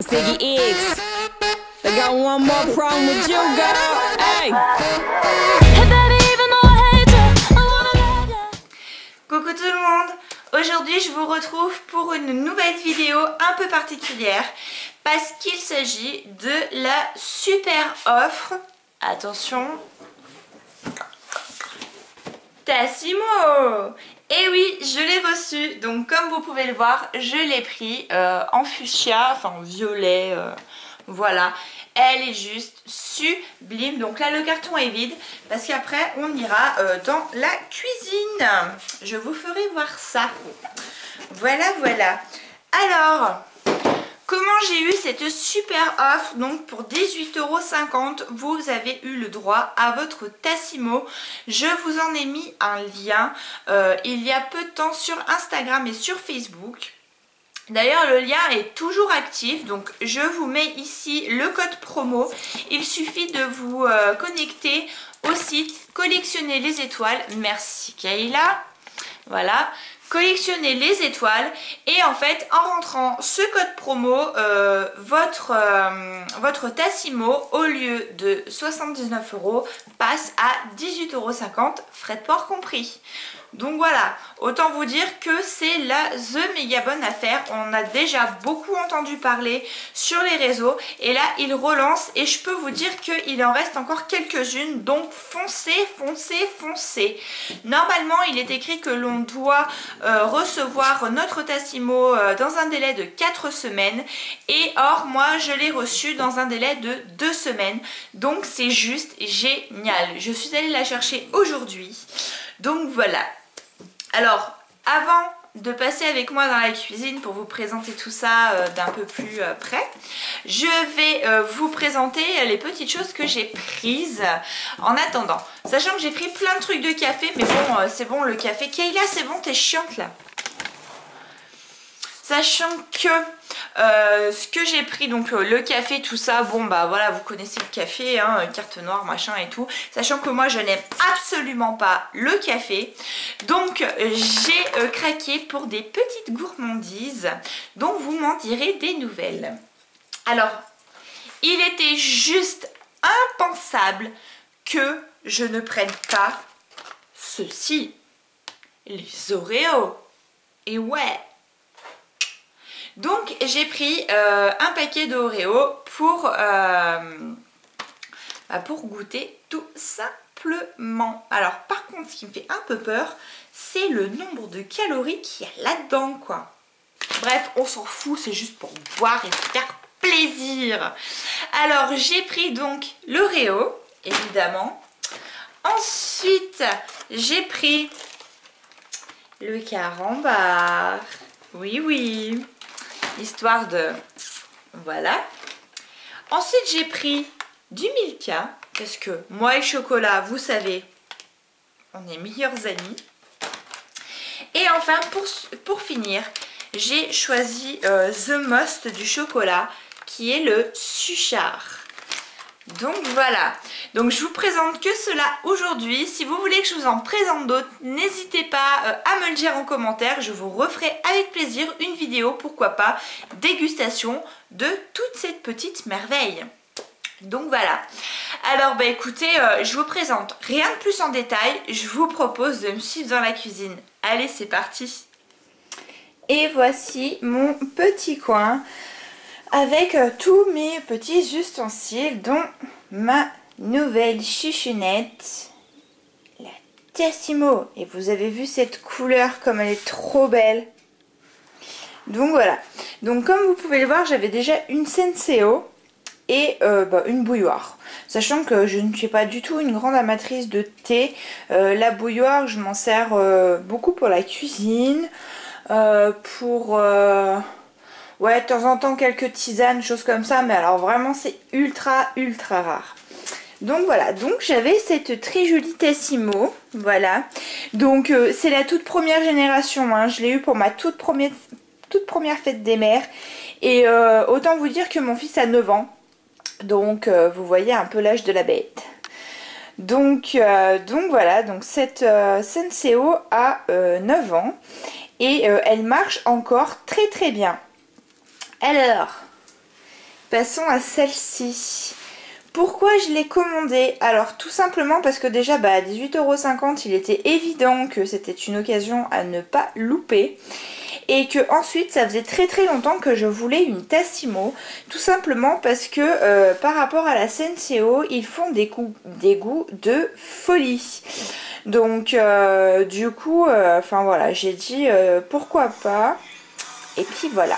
Ziggy X. I got one more problem with you, girl. Hey. Coucou tout le monde. Aujourd'hui je vous retrouve pour une nouvelle vidéo un peu particulière parce qu'il s'agit de la super offre. Attention. Tassimo. Et oui, je l'ai reçu, donc comme vous pouvez le voir, je l'ai pris en fuchsia, enfin en violet, voilà. Elle est juste sublime. Donc là le carton est vide parce qu'après on ira dans la cuisine. Je vous ferai voir ça. Voilà, voilà. Alors, comment j'ai eu cette super offre? Donc pour 18,50 €, vous avez eu le droit à votre Tassimo. Je vous en ai mis un lien il y a peu de temps sur Instagram et sur Facebook. D'ailleurs le lien est toujours actif, donc je vous mets ici le code promo. Il suffit de vous connecter au site, collectionner les étoiles. Merci Kayla. Voilà. Collectionnez les étoiles et en fait en rentrant ce code promo votre Tassimo au lieu de 79 € passe à 18,50 €, frais de port compris. Donc voilà, autant vous dire que c'est la méga bonne affaire. On a déjà beaucoup entendu parler sur les réseaux et là il relance et je peux vous dire qu'il en reste encore quelques-unes, donc foncez, foncez, foncez. Normalement il est écrit que l'on doit recevoir notre Tassimo dans un délai de 4 semaines et or moi je l'ai reçu dans un délai de 2 semaines, donc c'est juste génial. Je suis allée la chercher aujourd'hui, donc voilà. Alors avant de passer avec moi dans la cuisine pour vous présenter tout ça d'un peu plus près, je vais vous présenter les petites choses que j'ai prises en attendant, sachant que j'ai pris plein de trucs de café, mais bon c'est bon le café. Kayla, c'est bon, t'es chiante là. Sachant que ce que j'ai pris, donc le café, tout ça, bon bah voilà, vous connaissez le café, hein, carte noire, machin et tout. Sachant que moi je n'aime absolument pas le café, donc j'ai craqué pour des petites gourmandises, donc vous m'en direz des nouvelles. Alors, il était juste impensable que je ne prenne pas ceci, les Oreos. Et ouais. Donc j'ai pris un paquet d'Oreo pour goûter tout simplement. Alors par contre ce qui me fait un peu peur, c'est le nombre de calories qu'il y a là-dedans quoi. Bref, on s'en fout, c'est juste pour boire et se faire plaisir. Alors j'ai pris donc l'Oreo, évidemment. Ensuite j'ai pris le carambar. Oui, oui. Histoire de... Voilà. Ensuite, j'ai pris du Milka. Parce que moi et chocolat, vous savez, on est meilleurs amis. Et enfin, pour finir, j'ai choisi The Most du chocolat, qui est le Suchard. Donc voilà, donc je vous présente que cela aujourd'hui. Si vous voulez que je vous en présente d'autres, n'hésitez pas à me le dire en commentaire. Je vous referai avec plaisir une vidéo, pourquoi pas, dégustation de toute cette petite merveille. Donc voilà, alors bah écoutez, je vous présente rien de plus en détail. Je vous propose de me suivre dans la cuisine. Allez, c'est parti. Et voici mon petit coin avec tous mes petits ustensiles, dont ma nouvelle chuchunette, la Tassimo. Et vous avez vu cette couleur comme elle est trop belle. Donc voilà. Donc comme vous pouvez le voir, j'avais déjà une Senseo et une bouilloire. Sachant que je ne suis pas du tout une grande amatrice de thé. La bouilloire, je m'en sers beaucoup pour la cuisine, ouais, de temps en temps quelques tisanes, choses comme ça, mais alors vraiment c'est ultra rare. Donc voilà, donc j'avais cette très jolie Tassimo, voilà. Donc c'est la toute première génération, hein. Je l'ai eu pour ma toute première fête des mères. Et autant vous dire que mon fils a 9 ans, donc vous voyez un peu l'âge de la bête. Donc voilà, donc cette Senseo a 9 ans. et elle marche encore très très bien. Alors, passons à celle-ci. Pourquoi je l'ai commandée? Alors tout simplement parce que déjà à 18,50 €, il était évident que c'était une occasion à ne pas louper. Et que ensuite ça faisait très très longtemps que je voulais une Tassimo. Tout simplement parce que par rapport à la Senseo, ils font des goûts de folie. Donc du coup, enfin voilà, j'ai dit pourquoi pas. Et puis voilà.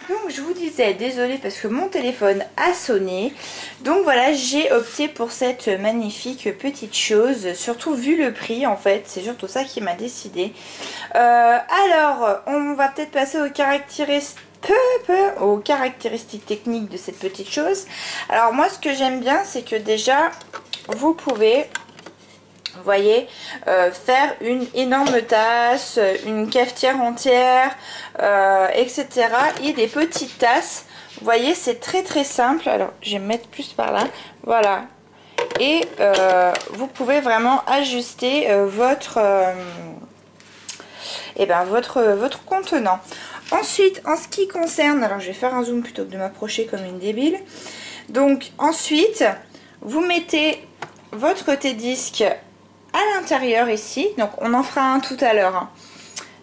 Donc je vous disais, désolée parce que mon téléphone a sonné. Donc voilà, j'ai opté pour cette magnifique petite chose. Surtout vu le prix en fait, c'est surtout ça qui m'a décidé. Alors, on va peut-être passer aux caractéristiques techniques de cette petite chose. Alors moi ce que j'aime bien, c'est que déjà, vous pouvez... Vous voyez, faire une énorme tasse, une cafetière entière, etc. Et des petites tasses. Vous voyez, c'est très très simple. Alors, je vais me mettre plus par là. Voilà. Et vous pouvez vraiment ajuster votre contenant. Ensuite, en ce qui concerne... Alors, je vais faire un zoom plutôt que de m'approcher comme une débile. Donc, ensuite, vous mettez votre thé-disque à l'intérieur ici, donc on en fera un tout à l'heure, hein.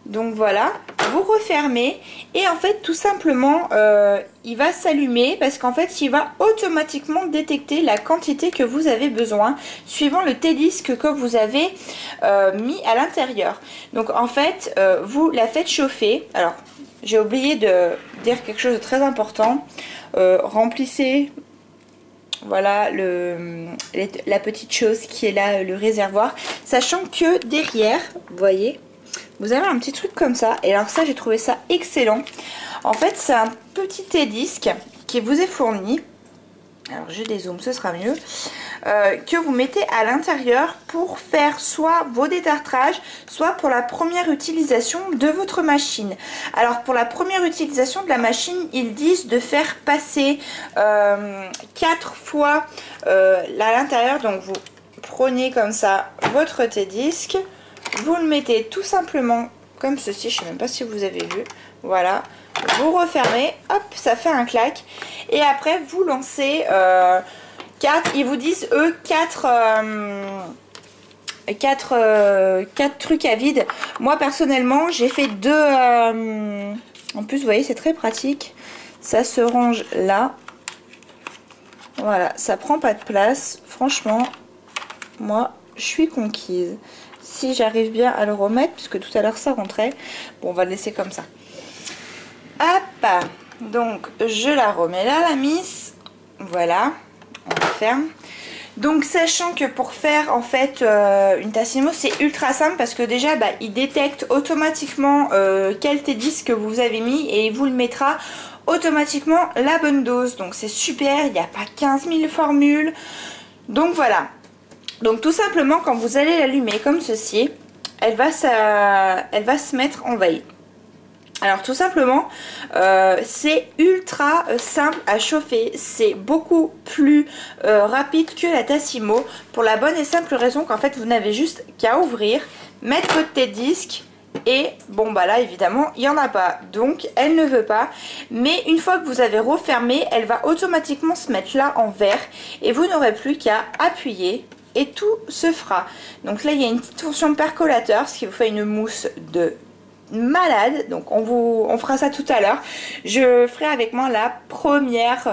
Donc voilà, vous refermez et en fait tout simplement il va s'allumer parce qu'en fait il va automatiquement détecter la quantité que vous avez besoin suivant le thé-disque que vous avez mis à l'intérieur. Donc en fait vous la faites chauffer. Alors j'ai oublié de dire quelque chose de très important, remplissez... Voilà la petite chose qui est là, le réservoir. Sachant que derrière, vous voyez, vous avez un petit truc comme ça. Et alors ça, j'ai trouvé ça excellent. En fait, c'est un petit thé-disque qui vous est fourni. Alors je dézoome, ce sera mieux. Que vous mettez à l'intérieur pour faire soit vos détartrages, soit pour la première utilisation de votre machine. Alors pour la première utilisation de la machine, ils disent de faire passer 4 fois à l'intérieur. Donc vous prenez comme ça votre thé-disque, vous le mettez tout simplement comme ceci, je ne sais même pas si vous avez vu, voilà. Vous refermez, hop, ça fait un clac. Et après, vous lancez 4, ils vous disent eux 4 trucs à vide. Moi, personnellement, j'ai fait 2. En plus, vous voyez, c'est très pratique. Ça se range là. Voilà, ça prend pas de place. Franchement, moi, je suis conquise. Si j'arrive bien à le remettre, puisque tout à l'heure, ça rentrait. Bon, on va le laisser comme ça. Hop, donc je la remets là, la miss. Voilà, on referme. Donc sachant que pour faire en fait une Tassimo, c'est ultra simple parce que déjà il détecte automatiquement quel thé-disque que vous avez mis et il vous le mettra automatiquement la bonne dose. Donc c'est super, il n'y a pas 15 000 formules. Donc voilà. Donc tout simplement quand vous allez l'allumer comme ceci, elle va se mettre en veille. Alors tout simplement, c'est ultra simple à chauffer, c'est beaucoup plus rapide que la Tassimo pour la bonne et simple raison qu'en fait vous n'avez juste qu'à ouvrir, mettre votre thé-disque et bon là évidemment il n'y en a pas, donc elle ne veut pas, mais une fois que vous avez refermé, elle va automatiquement se mettre là en vert et vous n'aurez plus qu'à appuyer et tout se fera. Donc là il y a une petite fonction percolateur, ce qui vous fait une mousse de malade, donc on fera ça tout à l'heure. Je ferai avec moi la première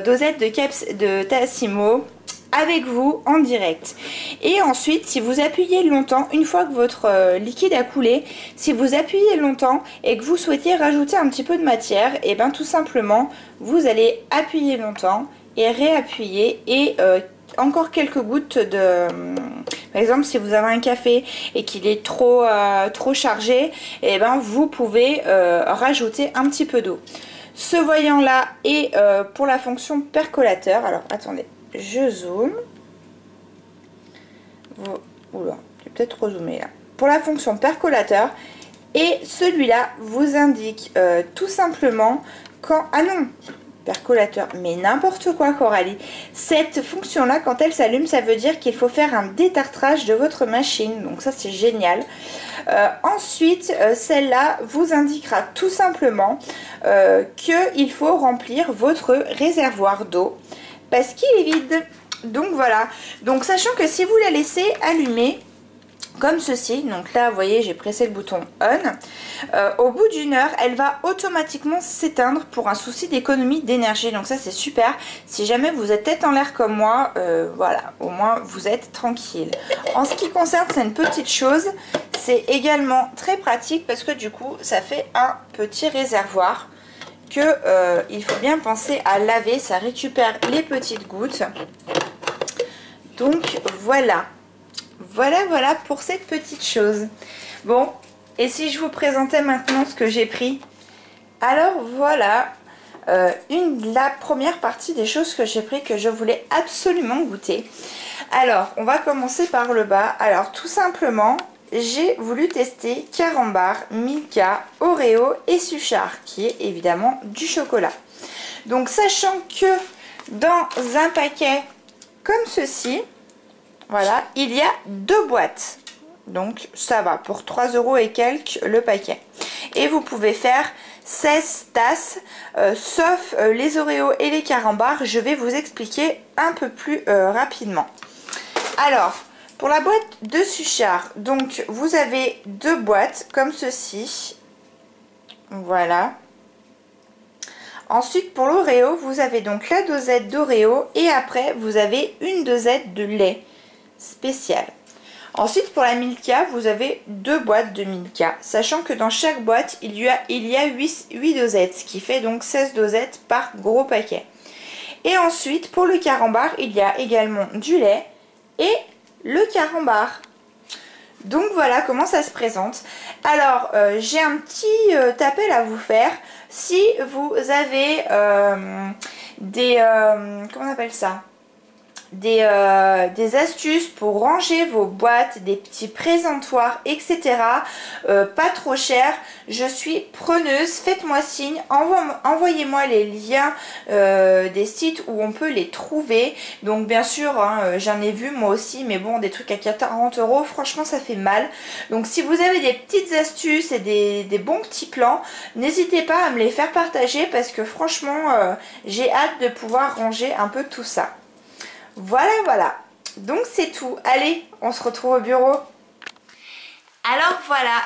dosette de Tassimo avec vous en direct. Et ensuite, si vous appuyez longtemps, une fois que votre liquide a coulé, si vous appuyez longtemps et que vous souhaitez rajouter un petit peu de matière, et bien tout simplement vous allez appuyer longtemps et réappuyer et encore quelques gouttes de... Par exemple, si vous avez un café et qu'il est trop chargé, et ben vous pouvez rajouter un petit peu d'eau. Ce voyant là est pour la fonction percolateur. Alors attendez, je zoome. Oula, j'ai peut-être trop zoomé là. Pour la fonction percolateur. Et celui-là vous indique tout simplement quand... Ah non, percolateur, mais n'importe quoi Coralie. Cette fonction là, quand elle s'allume, ça veut dire qu'il faut faire un détartrage de votre machine, donc ça c'est génial. Ensuite celle-là vous indiquera tout simplement qu'il faut remplir votre réservoir d'eau parce qu'il est vide. Donc voilà, donc sachant que si vous la laissez allumer comme ceci, donc là vous voyez j'ai pressé le bouton on, au bout d'une heure elle va automatiquement s'éteindre pour un souci d'économie d'énergie, donc ça c'est super. Si jamais vous êtes tête en l'air comme moi, voilà, au moins vous êtes tranquille. En ce qui concerne cette petite chose, c'est également très pratique parce que du coup ça fait un petit réservoir que il faut bien penser à laver, ça récupère les petites gouttes. Donc voilà. Voilà pour cette petite chose. Bon, et si je vous présentais maintenant ce que j'ai pris? Alors voilà, la première partie des choses que j'ai pris que je voulais absolument goûter. Alors, on va commencer par le bas. Alors tout simplement, j'ai voulu tester Carambar, Milka, Oreo et Suchard, qui est évidemment du chocolat. Donc sachant que dans un paquet comme ceci, voilà, il y a 2 boîtes. Donc ça va, pour 3 € et quelques le paquet. Et vous pouvez faire 16 tasses, sauf les Oreos et les Carambars. Je vais vous expliquer un peu plus rapidement. Alors, pour la boîte de Suchard, donc vous avez 2 boîtes comme ceci. Voilà. Ensuite, pour l'Oreo, vous avez donc la dosette d'Oreo et après, vous avez une dosette de lait spécial. Ensuite, pour la Milka, vous avez 2 boîtes de Milka, sachant que dans chaque boîte, il y a 8 dosettes, ce qui fait donc 16 dosettes par gros paquet. Et ensuite, pour le Carambar, il y a également du lait et le Carambar. Donc voilà comment ça se présente. Alors, j'ai un petit appel à vous faire. Si vous avez comment on appelle ça ? Des astuces pour ranger vos boîtes, des petits présentoirs, etc. Pas trop cher, je suis preneuse, faites-moi signe, envoyez-moi les liens des sites où on peut les trouver. Donc bien sûr, hein, j'en ai vu moi aussi, mais bon, des trucs à 40 €, franchement ça fait mal. Donc si vous avez des petites astuces et des bons petits plans, n'hésitez pas à me les faire partager parce que franchement, j'ai hâte de pouvoir ranger un peu tout ça. Voilà, donc c'est tout. Allez, on se retrouve au bureau. Alors voilà,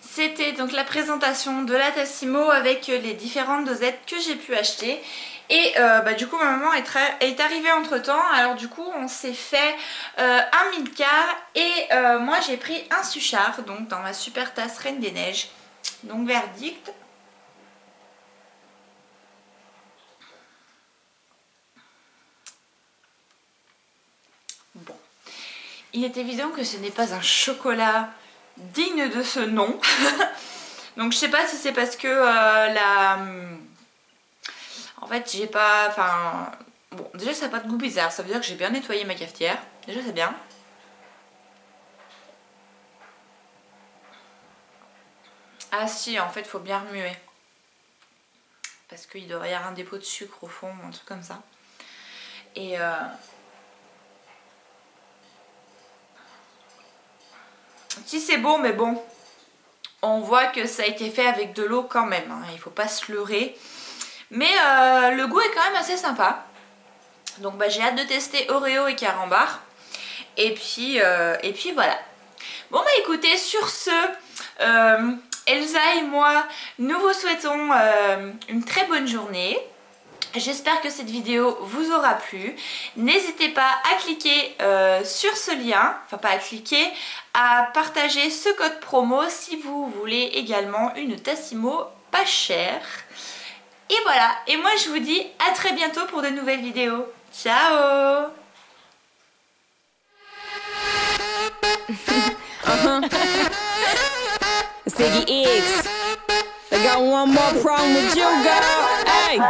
c'était donc la présentation de la Tassimo avec les différentes dosettes que j'ai pu acheter. Et du coup ma maman est arrivée entre temps. Alors du coup on s'est fait un Milka et moi j'ai pris un Suchard, donc dans ma super tasse Reine des Neiges. Donc verdict. Bon, il est évident que ce n'est pas un chocolat digne de ce nom. Donc je sais pas si c'est parce que en fait j'ai pas... Enfin... Bon, déjà ça n'a pas de goût bizarre, ça veut dire que j'ai bien nettoyé ma cafetière. Déjà c'est bien. Ah si, en fait il faut bien remuer. Parce qu'il doit y avoir un dépôt de sucre au fond, un truc comme ça. Et... si c'est bon, mais bon, on voit que ça a été fait avec de l'eau quand même, hein, il faut pas se leurrer. Mais le goût est quand même assez sympa. Donc j'ai hâte de tester Oreo et Carambar. Et puis voilà. Bon écoutez, sur ce, Elsa et moi, nous vous souhaitons une très bonne journée. J'espère que cette vidéo vous aura plu. N'hésitez pas à cliquer sur ce lien, enfin pas à cliquer, à partager ce code promo si vous voulez également une Tassimo pas chère. Et voilà, et moi je vous dis à très bientôt pour de nouvelles vidéos. Ciao. Ziggy X. I got one more problem with you, girl. Hey.